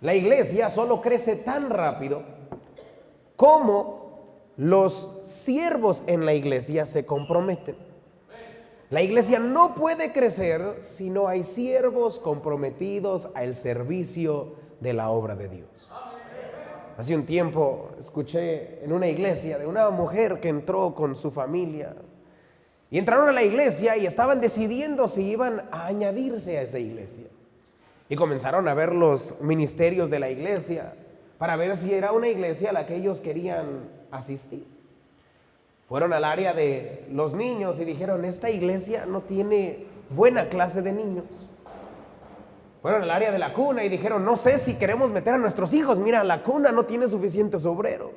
La iglesia solo crece tan rápido como los siervos en la iglesia se comprometen. La iglesia no puede crecer si no hay siervos comprometidos al servicio de la obra de Dios. Hace un tiempo escuché en una iglesia de una mujer que entró con su familia y entraron a la iglesia y estaban decidiendo si iban a añadirse a esa iglesia. Y comenzaron a ver los ministerios de la iglesia para ver si era una iglesia a la que ellos querían asistir. Fueron al área de los niños y dijeron, esta iglesia no tiene buena clase de niños. Fueron al área de la cuna y dijeron, no sé si queremos meter a nuestros hijos, mira, la cuna no tiene suficientes obreros.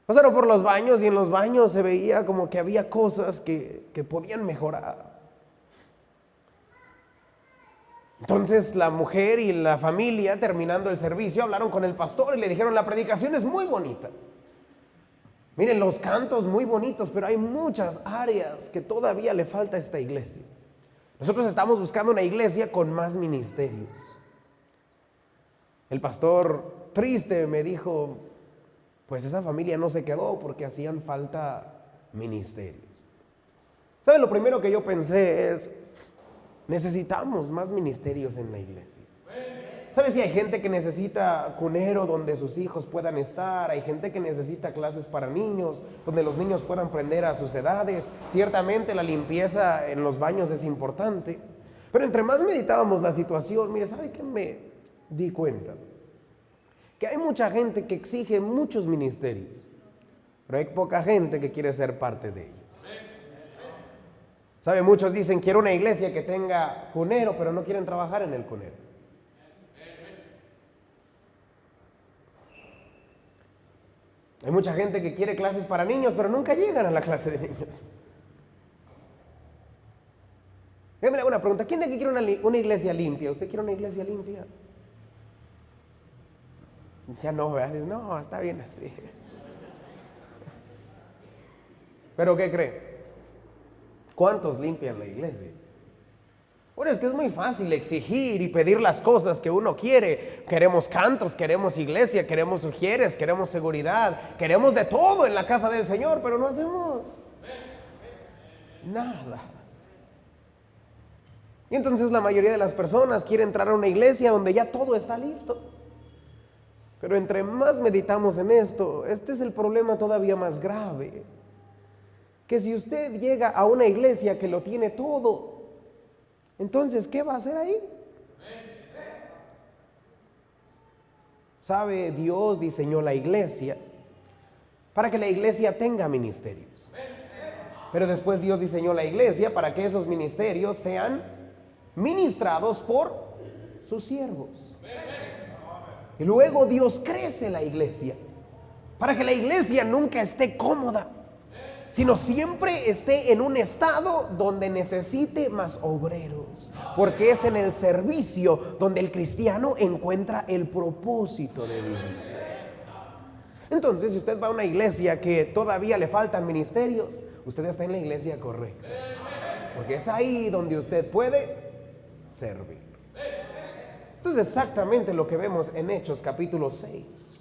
Pasaron por los baños y en los baños se veía como que había cosas que podían mejorar. Entonces la mujer y la familia, terminando el servicio, hablaron con el pastor y le dijeron, la predicación es muy bonita. Miren, los cantos muy bonitos, pero hay muchas áreas que todavía le falta a esta iglesia. Nosotros estamos buscando una iglesia con más ministerios. El pastor, triste, me dijo, pues esa familia no se quedó porque hacían falta ministerios. ¿Saben? Lo primero que yo pensé es, necesitamos más ministerios en la iglesia. ¿Sabes? Si hay gente que necesita cunero donde sus hijos puedan estar, hay gente que necesita clases para niños, donde los niños puedan aprender a sus edades. Ciertamente la limpieza en los baños es importante, pero entre más meditábamos la situación, mire, ¿sabe qué me di cuenta? Que hay mucha gente que exige muchos ministerios, pero hay poca gente que quiere ser parte de ellos. ¿Sabe? Muchos dicen, quiero una iglesia que tenga cunero, pero no quieren trabajar en el cunero. Hay mucha gente que quiere clases para niños, pero nunca llegan a la clase de niños. Déjame le hago una pregunta. ¿Quién de aquí quiere una iglesia limpia? ¿Usted quiere una iglesia limpia? Ya no, ¿verdad? Dice, no, está bien así. ¿Pero qué cree? ¿Cuántos limpian la iglesia? Bueno, es que es muy fácil exigir y pedir las cosas que uno quiere. Queremos cantos, queremos iglesia, queremos sugieres, queremos seguridad, queremos de todo en la casa del Señor, pero no hacemos nada. Y entonces la mayoría de las personas quiere entrar a una iglesia donde ya todo está listo. Pero entre más meditamos en esto, este es el problema todavía más grave. Que si usted llega a una iglesia que lo tiene todo, entonces, ¿qué va a hacer ahí? ¿Sabe? Dios diseñó la iglesia para que la iglesia tenga ministerios. Pero después Dios diseñó la iglesia para que esos ministerios sean ministrados por sus siervos. Y luego Dios crece la iglesia para que la iglesia nunca esté cómoda, sino siempre esté en un estado donde necesite más obreros, porque es en el servicio donde el cristiano encuentra el propósito de Dios. Entonces, si usted va a una iglesia que todavía le faltan ministerios, usted está en la iglesia correcta, porque es ahí donde usted puede servir. Esto es exactamente lo que vemos en Hechos capítulo 6.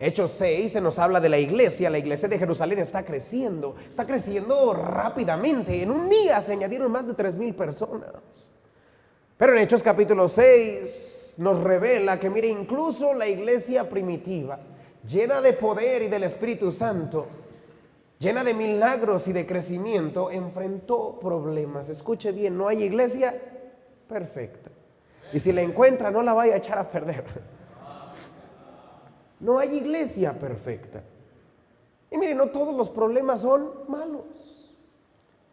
Hechos 6 se nos habla de la iglesia de Jerusalén está creciendo rápidamente. En un día se añadieron más de 3,000 personas. Pero en Hechos capítulo 6 nos revela que, mire, incluso la iglesia primitiva, llena de poder y del Espíritu Santo, llena de milagros y de crecimiento, enfrentó problemas. Escuche bien, no hay iglesia perfecta. Y si la encuentra, no la vaya a echar a perder. No hay iglesia perfecta. Y mire, no todos los problemas son malos.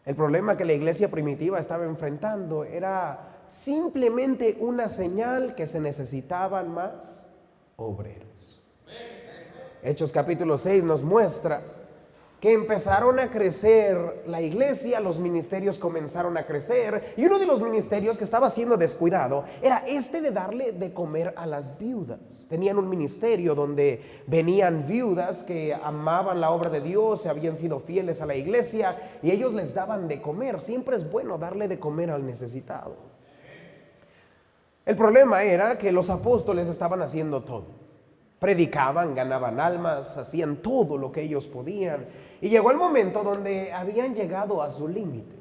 El problema que la iglesia primitiva estaba enfrentando era simplemente una señal que se necesitaban más obreros. Hechos capítulo 6 nos muestra que empezaron a crecer la iglesia, los ministerios comenzaron a crecer, y uno de los ministerios que estaba siendo descuidado era este de darle de comer a las viudas. Tenían un ministerio donde venían viudas que amaban la obra de Dios, se habían sido fieles a la iglesia, y ellos les daban de comer. Siempre es bueno darle de comer al necesitado. El problema era que los apóstoles estaban haciendo todo. Predicaban, ganaban almas, hacían todo lo que ellos podían. Y llegó el momento donde habían llegado a su límite.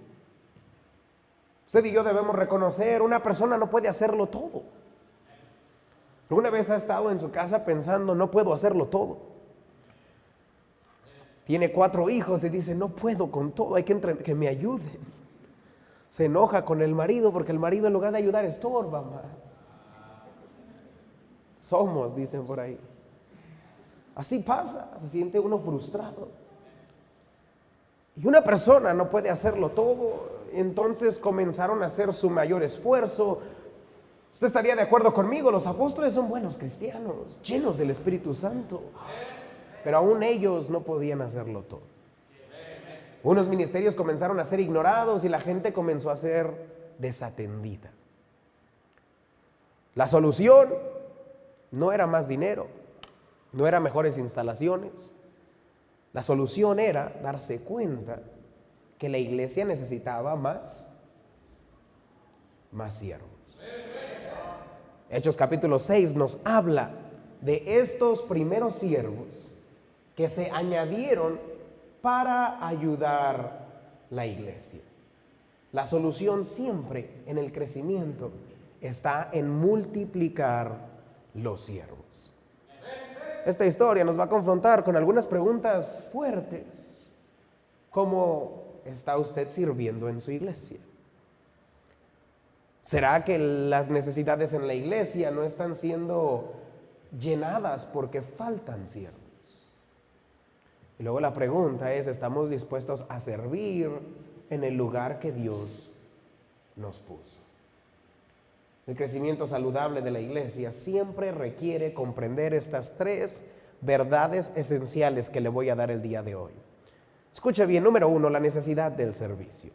Usted y yo debemos reconocer, una persona no puede hacerlo todo. ¿Alguna vez ha estado en su casa pensando, no puedo hacerlo todo? Tiene 4 hijos y dice, no puedo con todo, hay que me ayuden. Se enoja con el marido porque el marido en lugar de ayudar estorba más. Somos, dicen por ahí. Así pasa, se siente uno frustrado. Y una persona no puede hacerlo todo, entonces comenzaron a hacer su mayor esfuerzo. Usted estaría de acuerdo conmigo, los apóstoles son buenos cristianos, llenos del Espíritu Santo. Pero aún ellos no podían hacerlo todo. Unos ministerios comenzaron a ser ignorados y la gente comenzó a ser desatendida. La solución no era más dinero, no era mejores instalaciones. La solución era darse cuenta que la iglesia necesitaba más siervos. Hechos capítulo 6 nos habla de estos primeros siervos que se añadieron para ayudar la iglesia. La solución siempre en el crecimiento está en multiplicar los siervos. Esta historia nos va a confrontar con algunas preguntas fuertes. ¿Cómo está usted sirviendo en su iglesia? ¿Será que las necesidades en la iglesia no están siendo llenadas porque faltan siervos? Y luego la pregunta es, ¿estamos dispuestos a servir en el lugar que Dios nos puso? El crecimiento saludable de la iglesia siempre requiere comprender estas 3 verdades esenciales que le voy a dar el día de hoy. Escuche bien, número 1, la necesidad del servicio.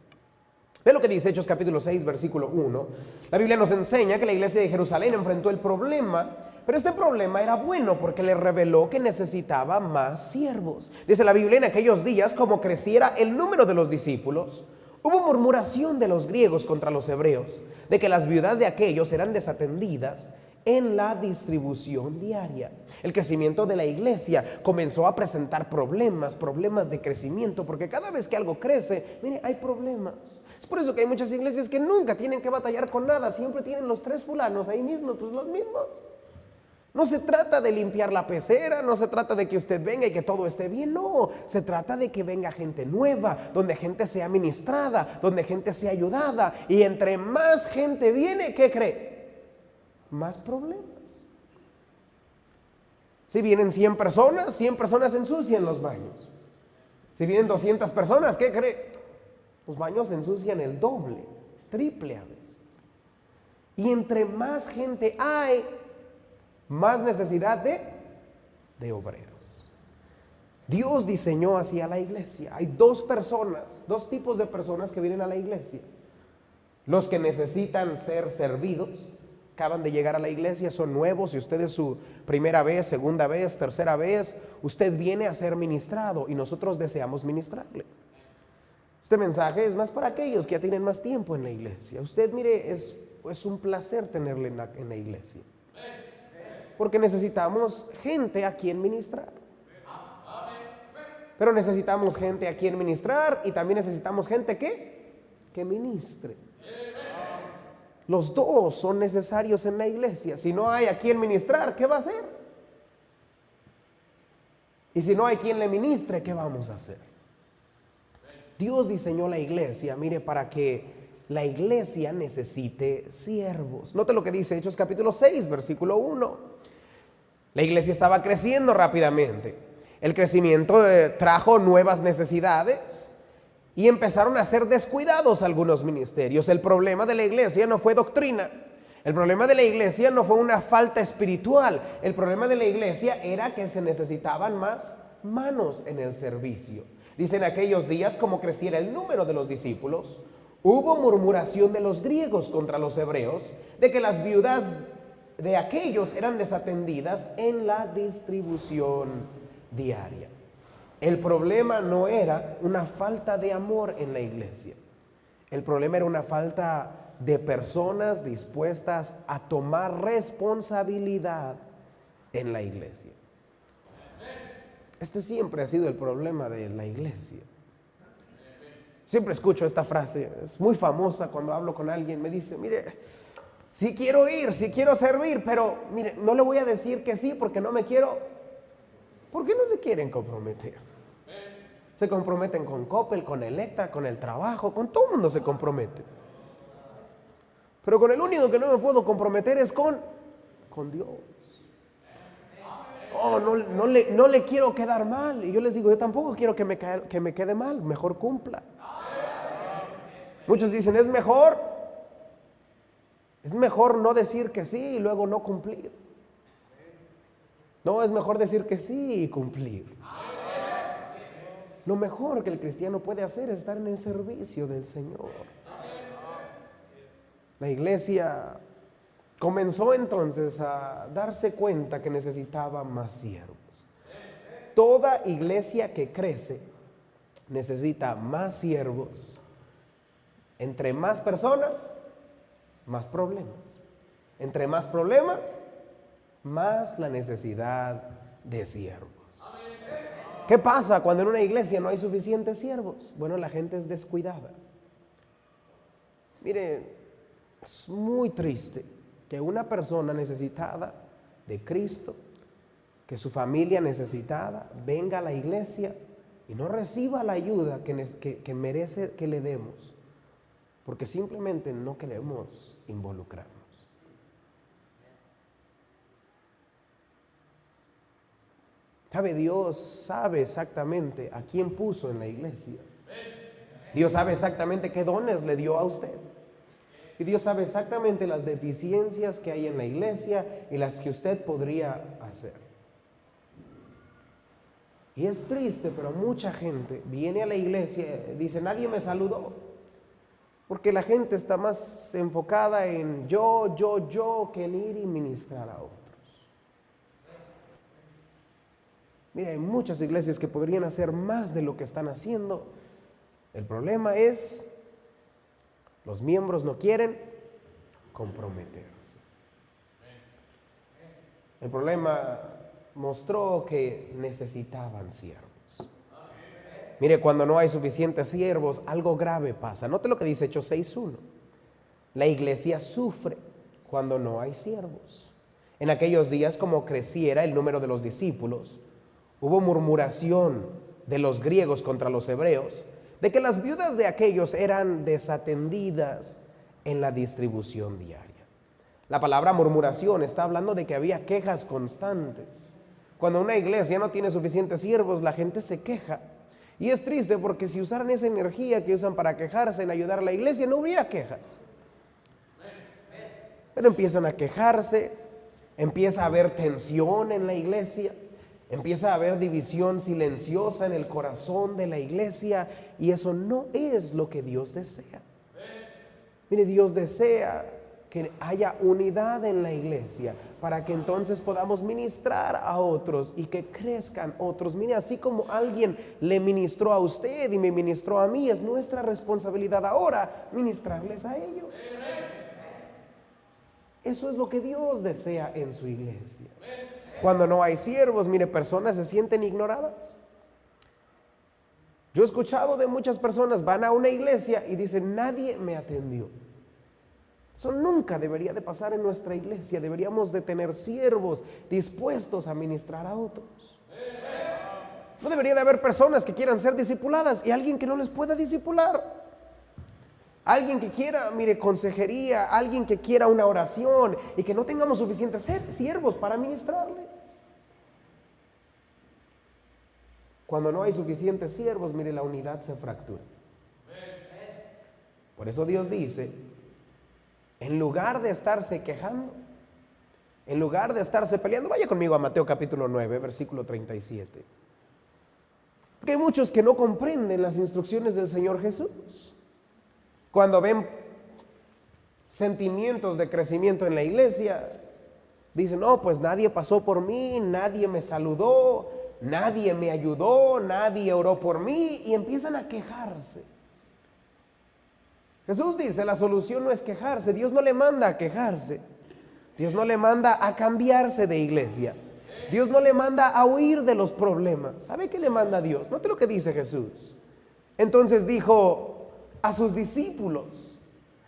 Ve lo que dice Hechos capítulo 6, versículo 1. La Biblia nos enseña que la iglesia de Jerusalén enfrentó el problema, pero este problema era bueno porque le reveló que necesitaba más siervos. Dice la Biblia, en aquellos días, como creciera el número de los discípulos, hubo murmuración de los griegos contra los hebreos, de que las viudas de aquellos eran desatendidas en la distribución diaria. El crecimiento de la iglesia comenzó a presentar problemas de crecimiento, porque cada vez que algo crece, mire, hay problemas. Es por eso que hay muchas iglesias que nunca tienen que batallar con nada, siempre tienen los 3 fulanos ahí mismos, pues los mismos. No se trata de limpiar la pecera, no se trata de que usted venga y que todo esté bien, no. Se trata de que venga gente nueva, donde gente sea ministrada, donde gente sea ayudada. Y entre más gente viene, ¿qué cree? Más problemas. Si vienen 100 personas ensucian los baños. Si vienen 200 personas, ¿qué cree? Los baños se ensucian el doble, triple a veces. Y entre más gente hay, más necesidad de obreros. Dios diseñó así a la iglesia. Hay 2 tipos de personas que vienen a la iglesia. Los que necesitan ser servidos, acaban de llegar a la iglesia, son nuevos y usted es su primera vez, segunda vez, tercera vez, usted viene a ser ministrado y nosotros deseamos ministrarle. Este mensaje es más para aquellos que ya tienen más tiempo en la iglesia. Usted, mire, es un placer tenerle en la iglesia. Porque necesitamos gente a quien ministrar. Pero necesitamos gente a quien ministrar y también necesitamos gente que ministre. Los 2 son necesarios en la iglesia. Si no hay a quien ministrar, ¿qué va a hacer? Y si no hay quien le ministre, ¿qué vamos a hacer? Dios diseñó la iglesia, mire, para que la iglesia necesite siervos. Note lo que dice Hechos capítulo 6, versículo 1. La iglesia estaba creciendo rápidamente. El crecimiento trajo nuevas necesidades y empezaron a ser descuidados algunos ministerios. El problema de la iglesia no fue doctrina. El problema de la iglesia no fue una falta espiritual. El problema de la iglesia era que se necesitaban más manos en el servicio. Dice, en aquellos días, como creciera el número de los discípulos, hubo murmuración de los griegos contra los hebreos, de que las viudas de aquellos eran desatendidas en la distribución diaria. El problema no era una falta de amor en la iglesia. El problema era una falta de personas dispuestas a tomar responsabilidad en la iglesia. Este siempre ha sido el problema de la iglesia. Siempre escucho esta frase, es muy famosa cuando hablo con alguien, me dice, mire, sí quiero ir, sí quiero servir, pero mire, no le voy a decir que sí porque no me quiero. ¿Por qué no se quieren comprometer? Se comprometen con Coppel, con Electra, con el trabajo, con todo el mundo se compromete. Pero con el único que no me puedo comprometer es con Dios. Oh, no le quiero quedar mal. Y yo les digo, yo tampoco quiero que me quede mal, mejor cumpla. Muchos dicen, es mejor no decir que sí y luego no cumplir. No, es mejor decir que sí y cumplir. Lo mejor que el cristiano puede hacer es estar en el servicio del Señor. La iglesia comenzó entonces a darse cuenta que necesitaba más siervos. Toda iglesia que crece necesita más siervos. Entre más personas, más problemas. Entre más problemas, más la necesidad de siervos. ¿Qué pasa cuando en una iglesia no hay suficientes siervos? Bueno, la gente es descuidada. Mire, es muy triste que una persona necesitada de Cristo, que su familia necesitada, venga a la iglesia y no reciba la ayuda que merece que le demos, porque simplemente no queremos involucrarnos. ¿Sabe? Dios sabe exactamente a quién puso en la iglesia. Dios sabe exactamente qué dones le dio a usted. Y Dios sabe exactamente las deficiencias que hay en la iglesia y las que usted podría hacer. Y es triste, pero mucha gente viene a la iglesia y dice, nadie me saludó. Porque la gente está más enfocada en yo, que en ir y ministrar a otros. Mira, hay muchas iglesias que podrían hacer más de lo que están haciendo. El problema es, los miembros no quieren comprometerse. El problema mostró que necesitaban siervos. Mire, cuando no hay suficientes siervos, algo grave pasa. Note lo que dice Hechos 6:1. La iglesia sufre cuando no hay siervos. En aquellos días, como creciera el número de los discípulos, hubo murmuración de los griegos contra los hebreos, de que las viudas de aquellos eran desatendidas en la distribución diaria. La palabra murmuración está hablando de que había quejas constantes. Cuando una iglesia no tiene suficientes siervos, la gente se queja. Y es triste porque si usaran esa energía que usan para quejarse en ayudar a la iglesia, no hubiera quejas. Pero empiezan a quejarse, empieza a haber tensión en la iglesia, empieza a haber división silenciosa en el corazón de la iglesia, y eso no es lo que Dios desea. Mire, Dios desea que haya unidad en la iglesia para que entonces podamos ministrar a otros y que crezcan otros. Mire, así como alguien le ministró a usted y me ministró a mí, es nuestra responsabilidad ahora ministrarles a ellos. Eso es lo que Dios desea en su iglesia. Cuando no hay siervos, mire, personas se sienten ignoradas. Yo he escuchado de muchas personas, van a una iglesia y dicen, nadie me atendió. Eso nunca debería de pasar en nuestra iglesia. Deberíamos de tener siervos dispuestos a ministrar a otros. No debería de haber personas que quieran ser discipuladas y alguien que no les pueda discipular. Alguien que quiera, mire, consejería, alguien que quiera una oración y que no tengamos suficientes siervos para ministrarles. Cuando no hay suficientes siervos, mire, la unidad se fractura. Por eso Dios dice, en lugar de estarse quejando, en lugar de estarse peleando, vaya conmigo a Mateo capítulo 9, versículo 37. Porque hay muchos que no comprenden las instrucciones del Señor Jesús. Cuando ven sentimientos de crecimiento en la iglesia, dicen, no, pues nadie pasó por mí, nadie me saludó, nadie me ayudó, nadie oró por mí, y empiezan a quejarse. Jesús dice, la solución no es quejarse. Dios no le manda a quejarse. Dios no le manda a cambiarse de iglesia. Dios no le manda a huir de los problemas. ¿Sabe qué le manda a Dios? Note lo que dice Jesús. Entonces dijo a sus discípulos,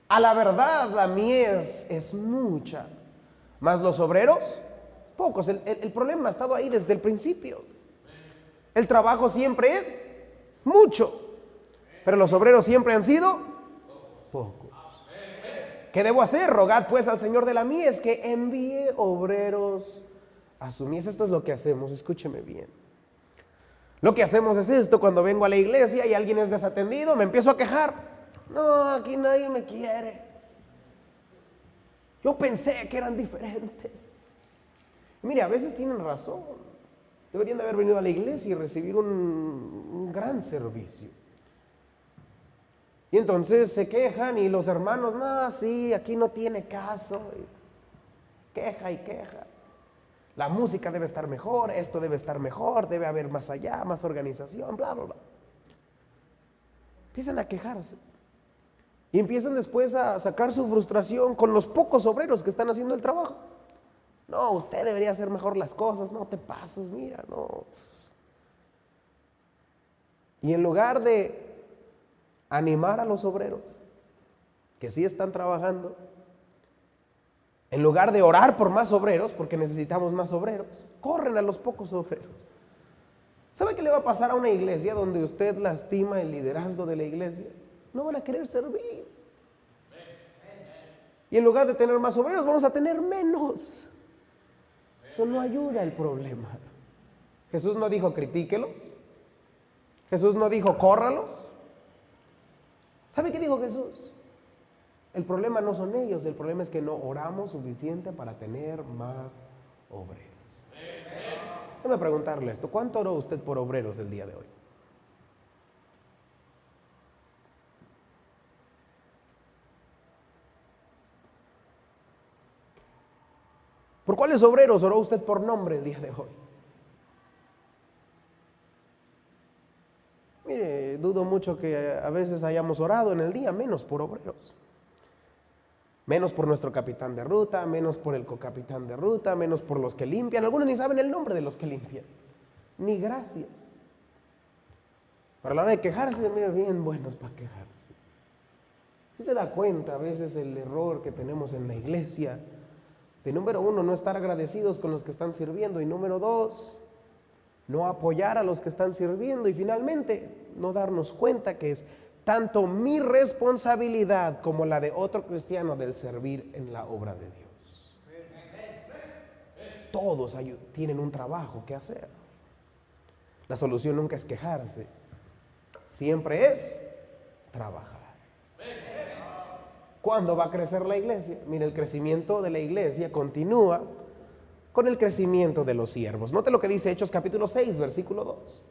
a la verdad la mies es mucha, mas los obreros pocos. El problema ha estado ahí desde el principio. El trabajo siempre es mucho, pero los obreros siempre han sido pocos. ¿Qué debo hacer? Rogad pues al Señor de la mies que envíe obreros a su mies. Esto es lo que hacemos, escúcheme bien. Lo que hacemos es esto: cuando vengo a la iglesia y alguien es desatendido, me empiezo a quejar. No, aquí nadie me quiere. Yo pensé que eran diferentes. Mire, a veces tienen razón. Deberían de haber venido a la iglesia y recibir un gran servicio. Y entonces se quejan y los hermanos, no, sí, aquí no tiene caso. Y queja y queja. La música debe estar mejor, esto debe estar mejor, debe haber más allá, más organización, bla, bla, bla. Empiezan a quejarse. Y empiezan después a sacar su frustración con los pocos obreros que están haciendo el trabajo. No, usted debería hacer mejor las cosas, no te pases, mira, no. Y en lugar de animar a los obreros que sí están trabajando, en lugar de orar por más obreros, porque necesitamos más obreros, corren a los pocos obreros. ¿Sabe qué le va a pasar a una iglesia donde usted lastima el liderazgo de la iglesia? No van a querer servir. Y en lugar de tener más obreros, vamos a tener menos. Eso no ayuda al problema. Jesús no dijo critíquelos. Jesús no dijo córralos. ¿Sabe qué dijo Jesús? El problema no son ellos, el problema es que no oramos suficiente para tener más obreros. Déjame preguntarle esto: ¿cuánto oró usted por obreros el día de hoy? ¿Por cuáles obreros oró usted por nombre el día de hoy? Mire, dudo mucho que a veces hayamos orado en el día, menos por obreros. Menos por nuestro capitán de ruta, menos por el cocapitán de ruta, menos por los que limpian. Algunos ni saben el nombre de los que limpian. Ni gracias. Para la hora de quejarse, mire, bien buenos para quejarse. Si se da cuenta a veces el error que tenemos en la iglesia, de número uno, no estar agradecidos con los que están sirviendo, y número dos, no apoyar a los que están sirviendo, y finalmente no darnos cuenta que es tanto mi responsabilidad como la de otro cristiano del servir en la obra de Dios. Todos tienen un trabajo que hacer. La solución nunca es quejarse, siempre es trabajar. ¿Cuándo va a crecer la iglesia? Mire, el crecimiento de la iglesia continúa con el crecimiento de los siervos. Note lo que dice Hechos capítulo 6, versículo 2.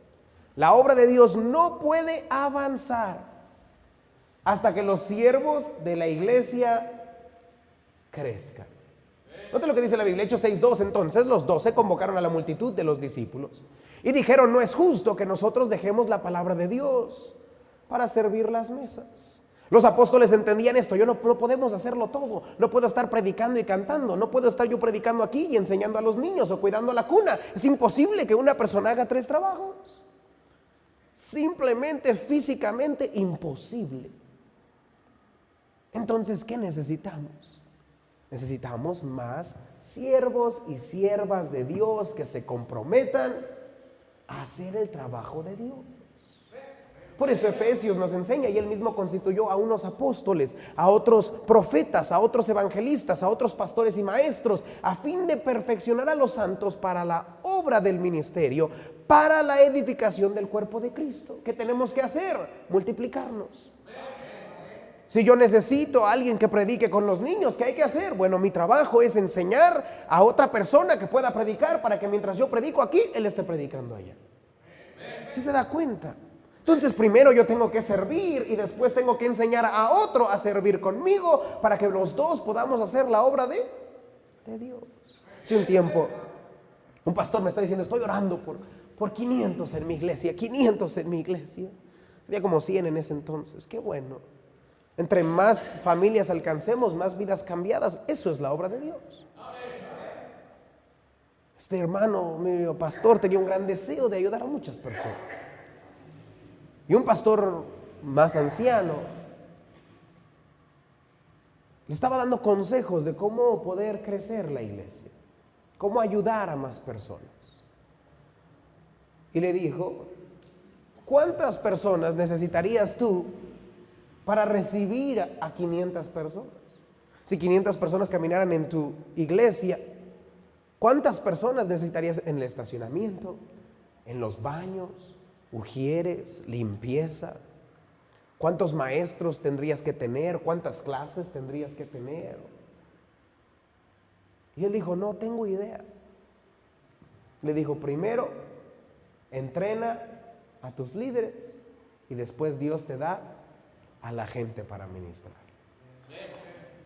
La obra de Dios no puede avanzar hasta que los siervos de la iglesia crezcan. Note lo que dice la Biblia, Hechos 6:2. Entonces los 12 convocaron a la multitud de los discípulos y dijeron: no es justo que nosotros dejemos la palabra de Dios para servir las mesas. Los apóstoles entendían esto: no podemos hacerlo todo, no puedo estar predicando y cantando, no puedo estar yo predicando aquí y enseñando a los niños o cuidando la cuna. Es imposible que una persona haga 3 trabajos. Simplemente, físicamente imposible. Entonces, ¿qué necesitamos? Necesitamos más siervos y siervas de Dios que se comprometan a hacer el trabajo de Dios. Por eso Efesios nos enseña, y él mismo constituyó a unos apóstoles, a otros profetas, a otros evangelistas, a otros pastores y maestros, a fin de perfeccionar a los santos para la obra del ministerio, para la edificación del cuerpo de Cristo. ¿Qué tenemos que hacer? Multiplicarnos. Si yo necesito a alguien que predique con los niños, ¿qué hay que hacer? Bueno, mi trabajo es enseñar a otra persona que pueda predicar, para que mientras yo predico aquí, él esté predicando allá. ¿Sí se da cuenta? Entonces primero yo tengo que servir y después tengo que enseñar a otro a servir conmigo, para que los dos podamos hacer la obra de Dios. Hace un tiempo un pastor me está diciendo: estoy orando por 500 en mi iglesia, 500 en mi iglesia. Sería como 100 en ese entonces. Qué bueno. Entre más familias alcancemos, más vidas cambiadas. Eso es la obra de Dios. Este hermano, mi pastor, tenía un gran deseo de ayudar a muchas personas. Y un pastor más anciano le estaba dando consejos de cómo poder crecer la iglesia, cómo ayudar a más personas. Y le dijo: ¿cuántas personas necesitarías tú para recibir a 500 personas? Si 500 personas caminaran en tu iglesia, ¿cuántas personas necesitarías en el estacionamiento, en los baños, ujieres, limpieza? ¿Cuántos maestros tendrías que tener? ¿Cuántas clases tendrías que tener? Y él dijo: no tengo idea. Le dijo: primero, entrena a tus líderes y después Dios te da a la gente para ministrar.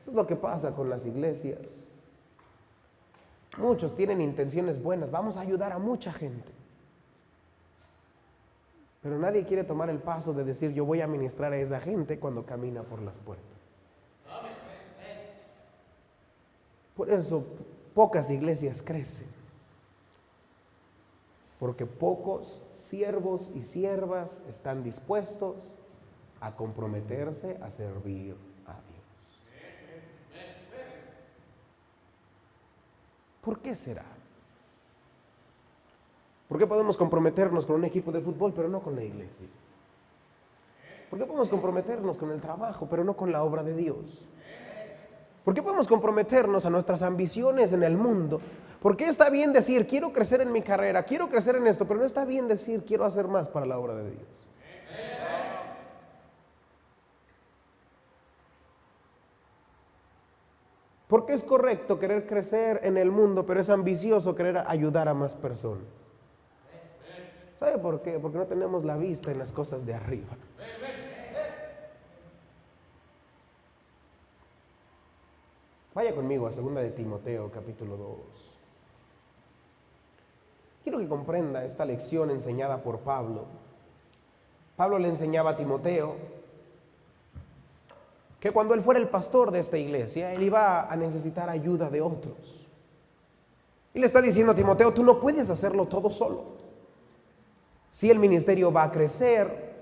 Eso es lo que pasa con las iglesias. Muchos tienen intenciones buenas, vamos a ayudar a mucha gente, pero nadie quiere tomar el paso de decir: yo voy a ministrar a esa gente cuando camina por las puertas. Por eso pocas iglesias crecen, porque pocos siervos y siervas están dispuestos a comprometerse a servir a Dios. ¿Por qué será? ¿Por qué podemos comprometernos con un equipo de fútbol pero no con la iglesia? ¿Por qué podemos comprometernos con el trabajo pero no con la obra de Dios? ¿Por qué podemos comprometernos a nuestras ambiciones en el mundo? ¿Por qué está bien decir: quiero crecer en mi carrera, quiero crecer en esto, pero no está bien decir: quiero hacer más para la obra de Dios? ¿Por qué es correcto querer crecer en el mundo, pero es ambicioso querer ayudar a más personas? ¿Sabe por qué? Porque no tenemos la vista en las cosas de arriba. Vaya conmigo a 2 de Timoteo, capítulo 2. Quiero que comprenda esta lección enseñada por Pablo. Pablo le enseñaba a Timoteo que cuando él fuera el pastor de esta iglesia, él iba a necesitar ayuda de otros. Y le está diciendo a Timoteo: tú no puedes hacerlo todo solo. Si el ministerio va a crecer,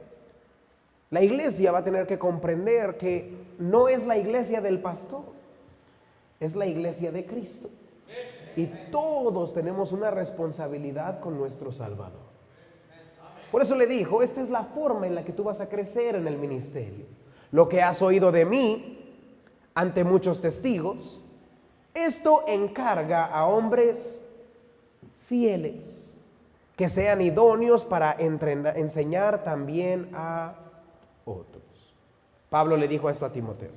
la iglesia va a tener que comprender que no es la iglesia del pastor, es la iglesia de Cristo. Y todos tenemos una responsabilidad con nuestro Salvador. Por eso le dijo: esta es la forma en la que tú vas a crecer en el ministerio. Lo que has oído de mí ante muchos testigos, esto encarga a hombres fieles, que sean idóneos para enseñar también a otros. Pablo le dijo esto a Timoteo: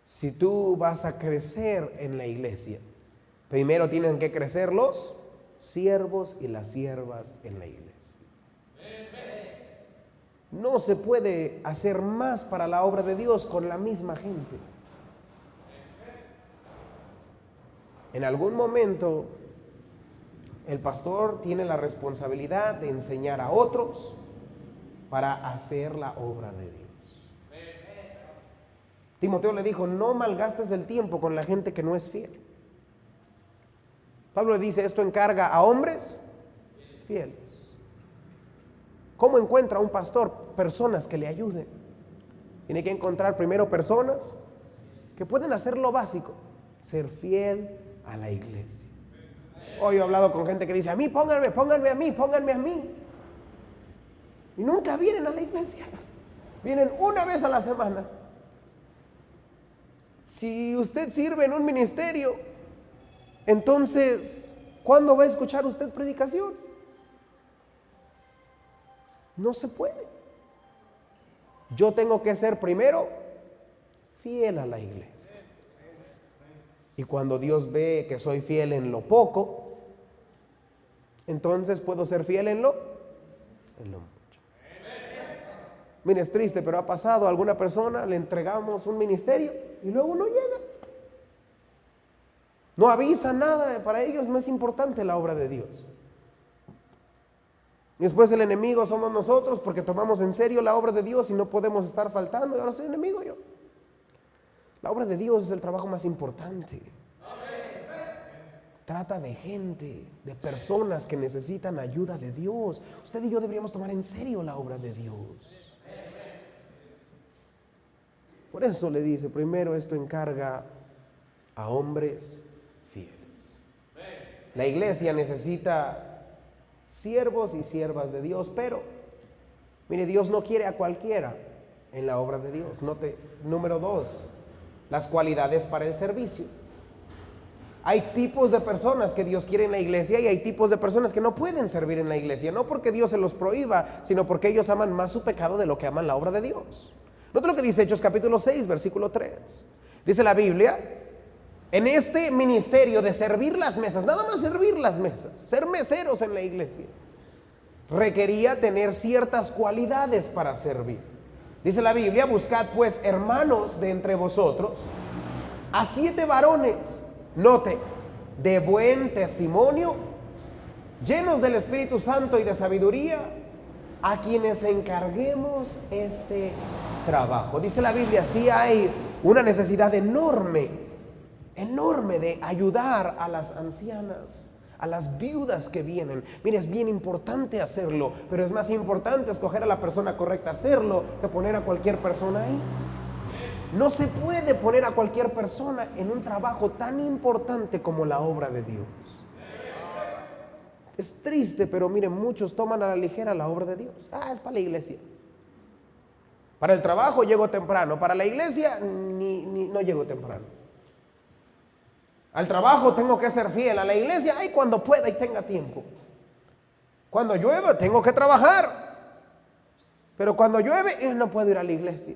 si tú vas a crecer en la iglesia, primero tienen que crecer los siervos y las siervas en la iglesia. No se puede hacer más para la obra de Dios con la misma gente. En algún momento, el pastor tiene la responsabilidad de enseñar a otros para hacer la obra de Dios. Timoteo le dijo: no malgastes el tiempo con la gente que no es fiel. Pablo le dice: esto encarga a hombres fieles. ¿Cómo encuentra un pastor personas que le ayuden? Tiene que encontrar primero personas que pueden hacer lo básico: ser fiel a la iglesia. Hoy he hablado con gente que dice: a mí, pónganme a mí. Y nunca vienen a la iglesia. Vienen una vez a la semana. Si usted sirve en un ministerio, entonces, ¿cuándo va a escuchar usted predicación? No se puede. Yo tengo que ser primero fiel a la iglesia. Y cuando Dios ve que soy fiel en lo poco, entonces puedo ser fiel en lo mucho. Mire, es triste, pero ha pasado a alguna persona, le entregamos un ministerio y luego no llega. No avisa nada, para ellos no es importante la obra de Dios. Y después el enemigo somos nosotros porque tomamos en serio la obra de Dios y no podemos estar faltando. Y ahora soy enemigo yo. La obra de Dios es el trabajo más importante. Trata de gente, de personas que necesitan ayuda de Dios. Usted y yo deberíamos tomar en serio la obra de Dios. Por eso le dice, primero esto encarga a hombres fieles. La iglesia necesita siervos y siervas de Dios, pero mire, Dios no quiere a cualquiera en la obra de Dios. Note, número 2, las cualidades para el servicio. Hay tipos de personas que Dios quiere en la iglesia y hay tipos de personas que no pueden servir en la iglesia, no porque Dios se los prohíba, sino porque ellos aman más su pecado de lo que aman la obra de Dios. Note lo que dice Hechos capítulo 6, versículo 3. Dice la Biblia, en este ministerio de servir las mesas, nada más servir las mesas, ser meseros en la iglesia, requería tener ciertas cualidades para servir. Dice la Biblia, buscad pues hermanos de entre vosotros a 7 varones, note, de buen testimonio, llenos del Espíritu Santo y de sabiduría, a quienes encarguemos este trabajo. Dice la Biblia, sí hay una necesidad enorme de ayudar a las ancianas, a las viudas que vienen. Mire, es bien importante hacerlo, pero es más importante escoger a la persona correcta hacerlo que poner a cualquier persona ahí. No se puede poner a cualquier persona en un trabajo tan importante como la obra de Dios. Es triste, pero miren, muchos toman a la ligera la obra de Dios. Es para la iglesia. Para el trabajo llego temprano, para la iglesia no llego temprano. Al trabajo tengo que ser fiel, a la iglesia, cuando pueda y tenga tiempo. Cuando llueve tengo que trabajar, pero cuando llueve no puedo ir a la iglesia.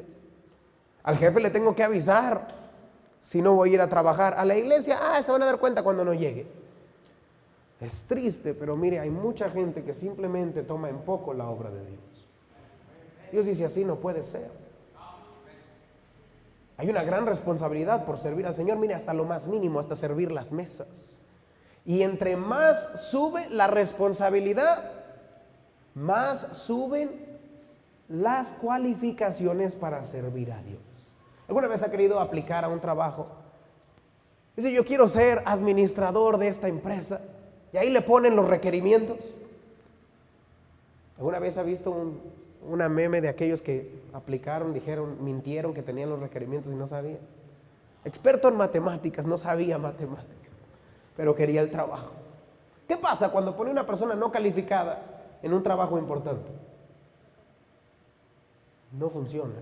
Al jefe le tengo que avisar si no voy a ir a trabajar. A la iglesia, se van a dar cuenta cuando no llegue. Es triste, pero mire, hay mucha gente que simplemente toma en poco la obra de Dios. Dios dice, así no puede ser. Hay una gran responsabilidad por servir al Señor, mire, hasta lo más mínimo, hasta servir las mesas. Y entre más sube la responsabilidad, más suben las cualificaciones para servir a Dios. ¿Alguna vez ha querido aplicar a un trabajo? Dice, yo quiero ser administrador de esta empresa. Y ahí le ponen los requerimientos. ¿Alguna vez ha visto una meme de aquellos que aplicaron, mintieron que tenían los requerimientos y no sabían? Experto en matemáticas, no sabía matemáticas, pero quería el trabajo. ¿Qué pasa cuando pone una persona no calificada en un trabajo importante? No funciona.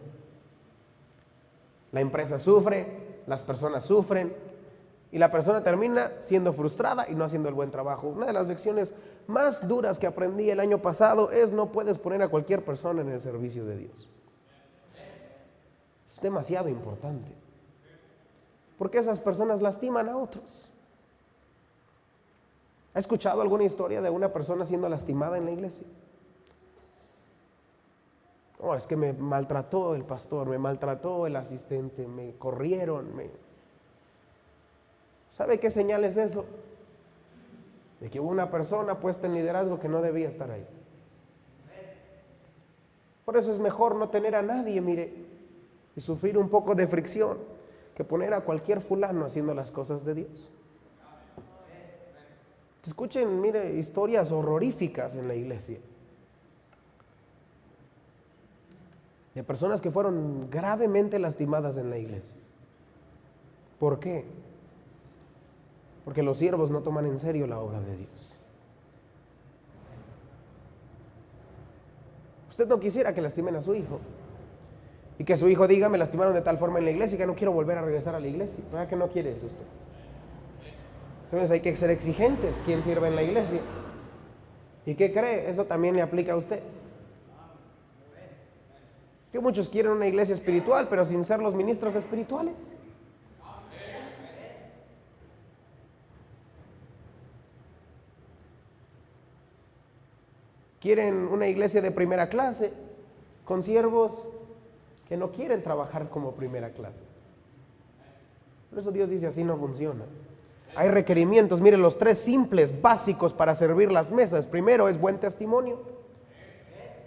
La empresa sufre, las personas sufren y la persona termina siendo frustrada y no haciendo el buen trabajo. Una de las lecciones más duras que aprendí el año pasado es no puedes poner a cualquier persona en el servicio de Dios. Es demasiado importante. Porque esas personas lastiman a otros. ¿Ha escuchado alguna historia de una persona siendo lastimada en la iglesia? Es que me maltrató el pastor, me maltrató el asistente, me corrieron. ¿Sabe qué señal es eso? De que hubo una persona puesta en liderazgo que no debía estar ahí. Por eso es mejor no tener a nadie, mire, y sufrir un poco de fricción, que poner a cualquier fulano haciendo las cosas de Dios. Escuchen, mire, historias horroríficas en la iglesia. De personas que fueron gravemente lastimadas en la iglesia. ¿Por qué? Porque los siervos no toman en serio la obra de Dios. Usted no quisiera que lastimen a su hijo y que su hijo diga, me lastimaron de tal forma en la iglesia que no quiero volver a regresar a la iglesia. ¿Verdad que no quiere eso usted? Entonces hay que ser exigentes quien sirve en la iglesia. ¿Y qué cree? Eso también le aplica a usted. Que muchos quieren una iglesia espiritual, pero sin ser los ministros espirituales. Quieren una iglesia de primera clase, con siervos que no quieren trabajar como primera clase. Por eso Dios dice, así no funciona. Hay requerimientos, miren, los 3 simples, básicos para servir las mesas. Primero es buen testimonio.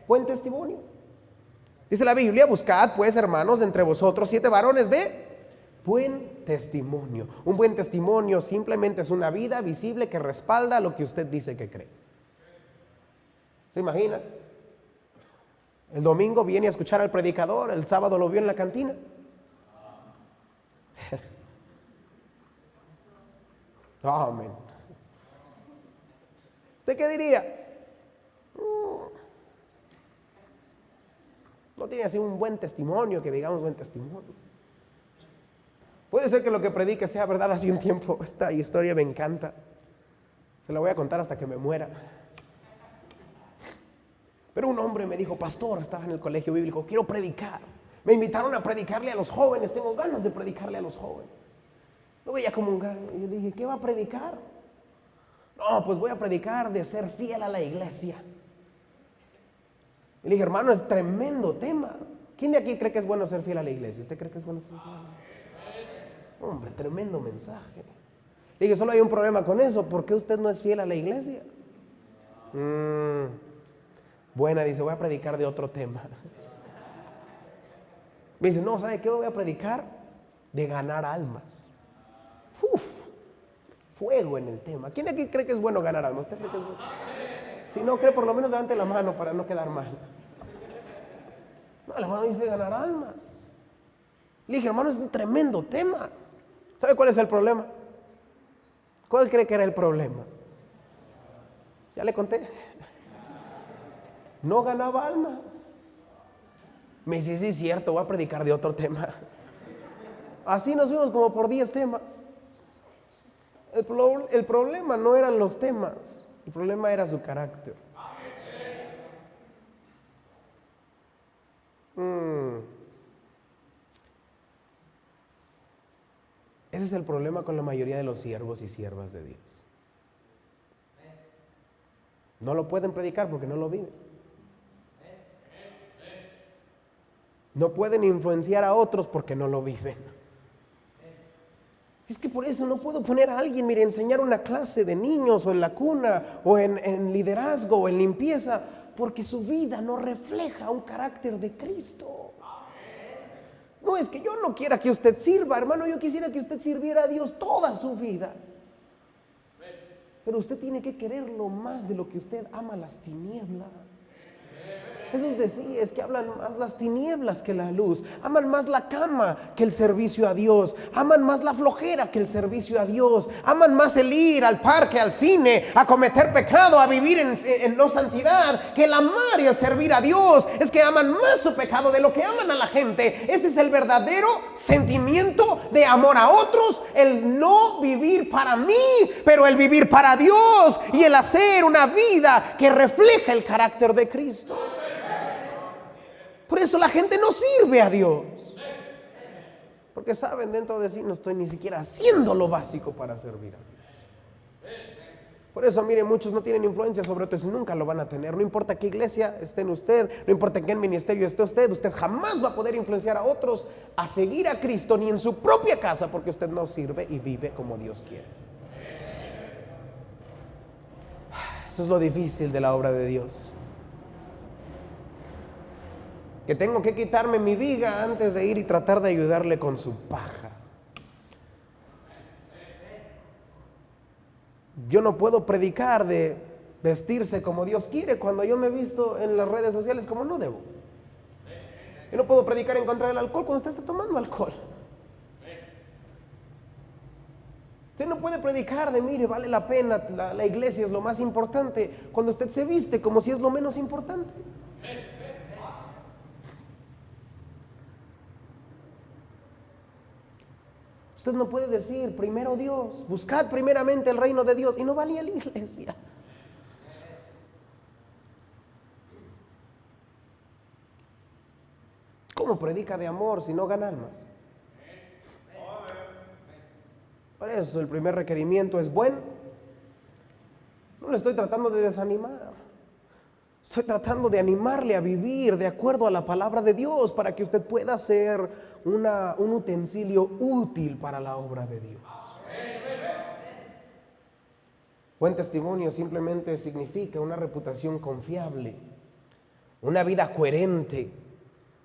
buen testimonio. Dice la Biblia: buscad pues, hermanos, entre vosotros 7 varones de buen testimonio. Un buen testimonio simplemente es una vida visible que respalda lo que usted dice que cree. ¿Se imagina? El domingo viene a escuchar al predicador, el sábado lo vio en la cantina. Amén. ¿Usted qué diría? No tiene así un buen testimonio, que digamos buen testimonio. Puede ser que lo que predique sea verdad. Hace un tiempo, esta historia me encanta, se la voy a contar hasta que me muera. Pero un hombre me dijo: pastor, estaba en el colegio bíblico, quiero predicar. Me invitaron a predicarle a los jóvenes, tengo ganas de predicarle a los jóvenes. Lo veía como un gran... Y yo dije: ¿qué va a predicar? No, pues voy a predicar de ser fiel a la iglesia. Y le dije: hermano, es tremendo tema. ¿Quién de aquí cree que es bueno ser fiel a la iglesia? ¿Usted cree que es bueno ser fiel a la iglesia? Hombre, tremendo mensaje. Le dije: solo hay un problema con eso. ¿Por qué usted no es fiel a la iglesia? Buena, dice, voy a predicar de otro tema. Me dice: no, ¿sabe qué voy a predicar? De ganar almas. Fuego en el tema. ¿Quién de aquí cree que es bueno ganar almas? ¿Usted cree que es bueno? Si no cree, por lo menos levante la mano para no quedar mal. No, la mano dice ganar almas. Le dije: hermano, es un tremendo tema. ¿Sabe cuál es el problema? ¿Cuál cree que era el problema? Ya le conté. No ganaba almas. Me dice: sí, es cierto, voy a predicar de otro tema. Así nos fuimos como por 10 temas. El problema no eran los temas, el problema era su carácter. Ese es el problema con la mayoría de los siervos y siervas de Dios. No lo pueden predicar porque no lo viven. No pueden influenciar a otros porque no lo viven. Es que por eso no puedo poner a alguien, mire, enseñar una clase de niños o en la cuna o en liderazgo o en limpieza, porque su vida no refleja un carácter de Cristo. No es que yo no quiera que usted sirva, hermano, yo quisiera que usted sirviera a Dios toda su vida. Pero usted tiene que quererlo más de lo que usted ama las tinieblas. Jesús decía, es que hablan más las tinieblas que la luz, aman más la cama que el servicio a Dios, aman más la flojera que el servicio a Dios, aman más el ir al parque, al cine, a cometer pecado, a vivir en no santidad, que el amar y el servir a Dios. Es que aman más su pecado de lo que aman a la gente. Ese es el verdadero sentimiento de amor a otros, el no vivir para mí, pero el vivir para Dios y el hacer una vida que refleja el carácter de Cristo. Por eso la gente no sirve a Dios, porque saben dentro de sí: no estoy ni siquiera haciendo lo básico para servir a Dios. Por eso, miren, muchos no tienen influencia sobre otros y nunca lo van a tener. No importa qué iglesia esté en usted, no importa en qué ministerio esté usted jamás va a poder influenciar a otros a seguir a Cristo, ni en su propia casa, porque usted no sirve y vive como Dios quiere. Eso es lo difícil de la obra de Dios. Que tengo que quitarme mi viga antes de ir y tratar de ayudarle con su paja. Yo no puedo predicar de vestirse como Dios quiere cuando yo me he visto en las redes sociales como no debo. Yo no puedo predicar en contra del alcohol cuando usted está tomando alcohol. Usted no puede predicar de, mire, vale la pena, la iglesia es lo más importante, cuando usted se viste como si es lo menos importante. Usted no puede decir primero Dios, buscad primeramente el reino de Dios, y no valía la iglesia. ¿Cómo predica de amor si no gana almas? Por eso el primer requerimiento es bueno. No le estoy tratando de desanimar. Estoy tratando de animarle a vivir de acuerdo a la palabra de Dios para que usted pueda ser un utensilio útil para la obra de Dios. Buen testimonio simplemente significa una reputación confiable, una vida coherente,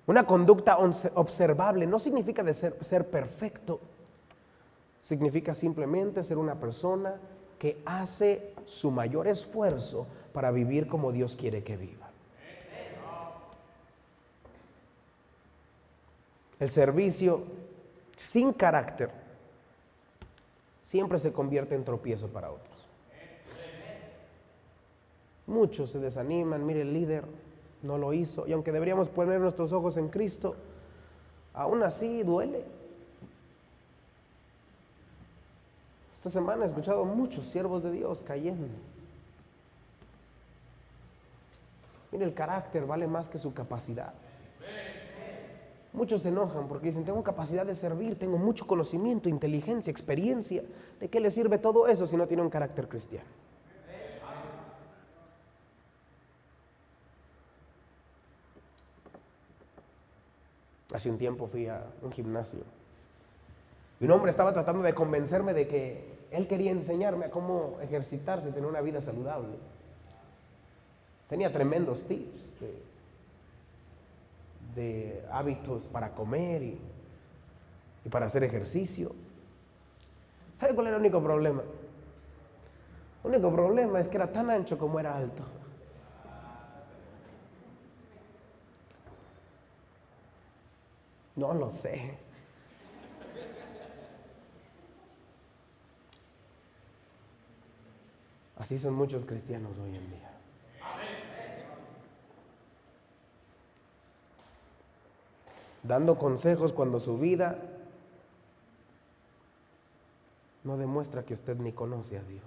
una conducta observable, no significa ser perfecto. Significa simplemente ser una persona que hace su mayor esfuerzo para vivir como Dios quiere que viva. El servicio sin carácter siempre se convierte en tropiezo para otros. Muchos se desaniman, mire, el líder no lo hizo, y aunque deberíamos poner nuestros ojos en Cristo, aún así duele. Esta semana he escuchado muchos siervos de Dios cayendo. Mire, el carácter vale más que su capacidad. Muchos se enojan porque dicen, tengo capacidad de servir, tengo mucho conocimiento, inteligencia, experiencia. ¿De qué le sirve todo eso si no tiene un carácter cristiano? Hace un tiempo fui a un gimnasio y un hombre estaba tratando de convencerme de que él quería enseñarme a cómo ejercitarse y tener una vida saludable. Tenía tremendos tips de hábitos para comer y para hacer ejercicio. ¿Sabe cuál era el único problema? El único problema es que era tan ancho como era alto. No lo sé. Así son muchos cristianos hoy en día. Dando consejos cuando su vida no demuestra que usted ni conoce a Dios.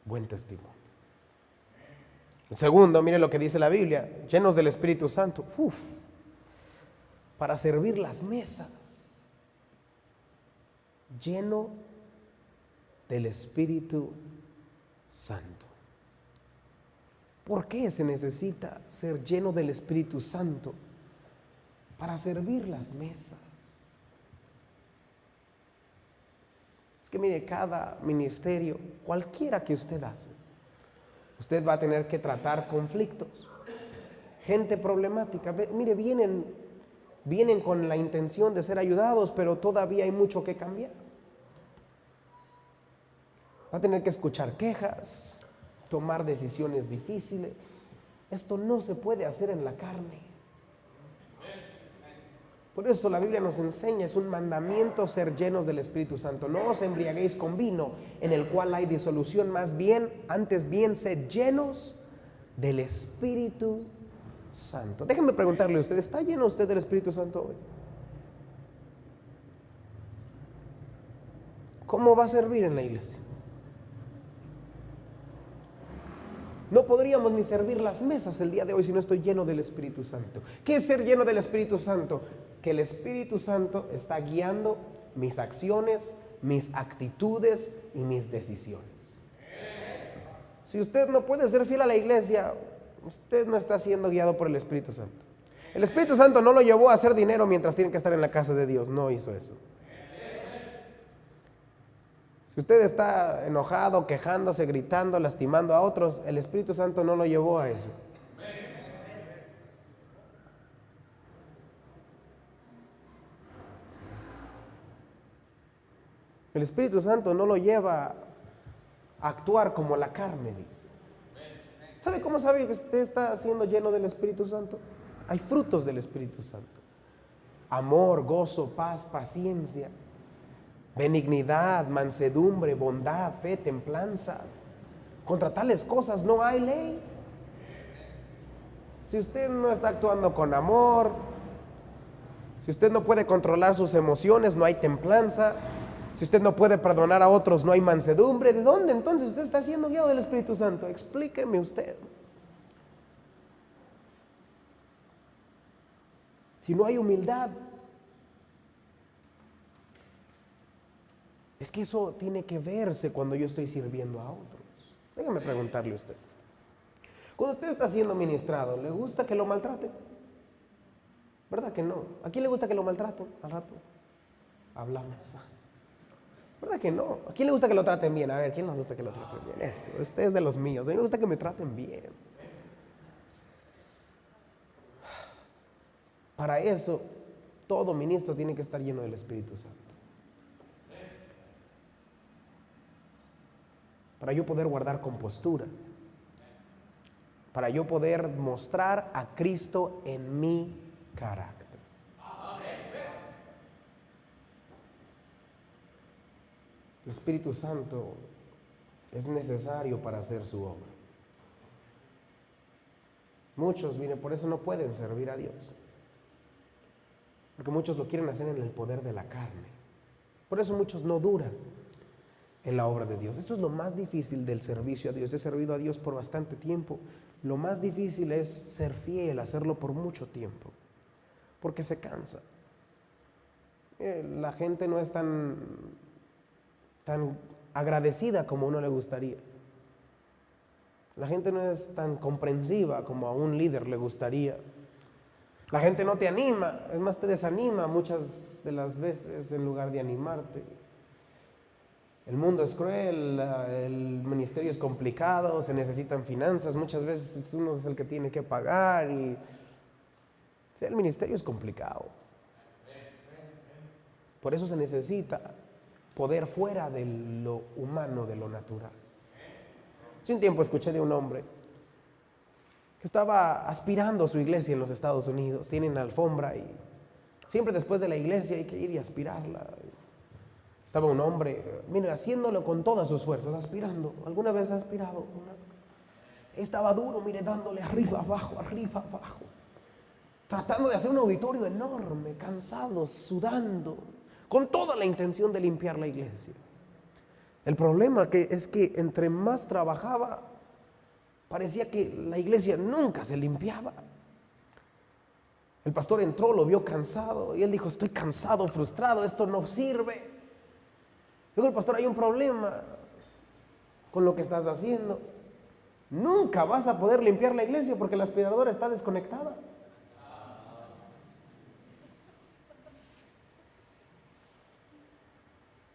Buen testimonio. El segundo, mire lo que dice la Biblia, llenos del Espíritu Santo, para servir las mesas, lleno del Espíritu Santo. ¿Por qué se necesita ser lleno del Espíritu Santo? Para servir las mesas. Es que mire, cada ministerio, cualquiera que usted hace, usted va a tener que tratar conflictos, gente problemática. Mire, vienen con la intención de ser ayudados, pero todavía hay mucho que cambiar. Va a tener que escuchar quejas, tomar decisiones difíciles. Esto no se puede hacer en la carne. Por eso la Biblia nos enseña, es un mandamiento ser llenos del Espíritu Santo. No os embriaguéis con vino, en el cual hay disolución, más bien, antes bien, sed llenos del Espíritu Santo. Déjenme preguntarle a usted, ¿está lleno usted del Espíritu Santo hoy? ¿Cómo va a servir en la iglesia? No podríamos ni servir las mesas el día de hoy si no estoy lleno del Espíritu Santo. ¿Qué es ser lleno del Espíritu Santo? Que el Espíritu Santo está guiando mis acciones, mis actitudes y mis decisiones. Si usted no puede ser fiel a la iglesia, usted no está siendo guiado por el Espíritu Santo. El Espíritu Santo no lo llevó a hacer dinero mientras tiene que estar en la casa de Dios. No hizo eso. Si usted está enojado, quejándose, gritando, lastimando a otros, el Espíritu Santo no lo llevó a eso. El Espíritu Santo no lo lleva a actuar como la carne dice. ¿Sabe cómo sabe que usted está siendo lleno del Espíritu Santo? Hay frutos del Espíritu Santo. Amor, gozo, paz, paciencia, benignidad, mansedumbre, bondad, fe, templanza. Contra tales cosas no hay ley. Si usted no está actuando con amor, si usted no puede controlar sus emociones, no hay templanza. Si usted no puede perdonar a otros, no hay mansedumbre. ¿De dónde entonces usted está siendo guiado del Espíritu Santo? Explíqueme usted. Si no hay humildad, es que eso tiene que verse cuando yo estoy sirviendo a otros. Déjame preguntarle a usted. Cuando usted está siendo ministrado, ¿le gusta que lo maltraten? ¿Verdad que no? ¿A quién le gusta que lo maltraten? Al rato hablamos. ¿Verdad que no? ¿A quién le gusta que lo traten bien? A ver, ¿quién le gusta que lo traten bien? Eso, usted es de los míos. A mí me gusta que me traten bien. Para eso, todo ministro tiene que estar lleno del Espíritu Santo. Para yo poder guardar compostura. Para yo poder mostrar a Cristo en mi carácter. El Espíritu Santo es necesario para hacer su obra. Muchos, miren, por eso no pueden servir a Dios. Porque muchos lo quieren hacer en el poder de la carne. Por eso muchos no duran en la obra de Dios. Esto es lo más difícil del servicio a Dios. He servido a Dios por bastante tiempo. Lo más difícil es ser fiel, hacerlo por mucho tiempo. Porque se cansa. La gente no es tan agradecida como a uno le gustaría. La gente no es tan comprensiva como a un líder le gustaría. La gente no te anima, es más te desanima muchas de las veces en lugar de animarte. El mundo es cruel, el ministerio es complicado, se necesitan finanzas, muchas veces uno es el que tiene que pagar y el ministerio es complicado. Por eso se necesita poder fuera de lo humano, de lo natural. Hace un tiempo escuché de un hombre que estaba aspirando su iglesia en los Estados Unidos. Tienen alfombra y siempre después de la iglesia hay que ir y aspirarla. Estaba un hombre, mire, haciéndolo con todas sus fuerzas, aspirando. ¿Alguna vez ha aspirado? Estaba duro, mire, dándole arriba, abajo, tratando de hacer un auditorio enorme, cansado, sudando, con toda la intención de limpiar la iglesia. El problema es que entre más trabajaba, parecía que la iglesia nunca se limpiaba. El pastor entró, lo vio cansado y él dijo: estoy cansado, frustrado, esto no sirve. Luego el pastor: hay un problema con lo que estás haciendo. Nunca vas a poder limpiar la iglesia porque la aspiradora está desconectada.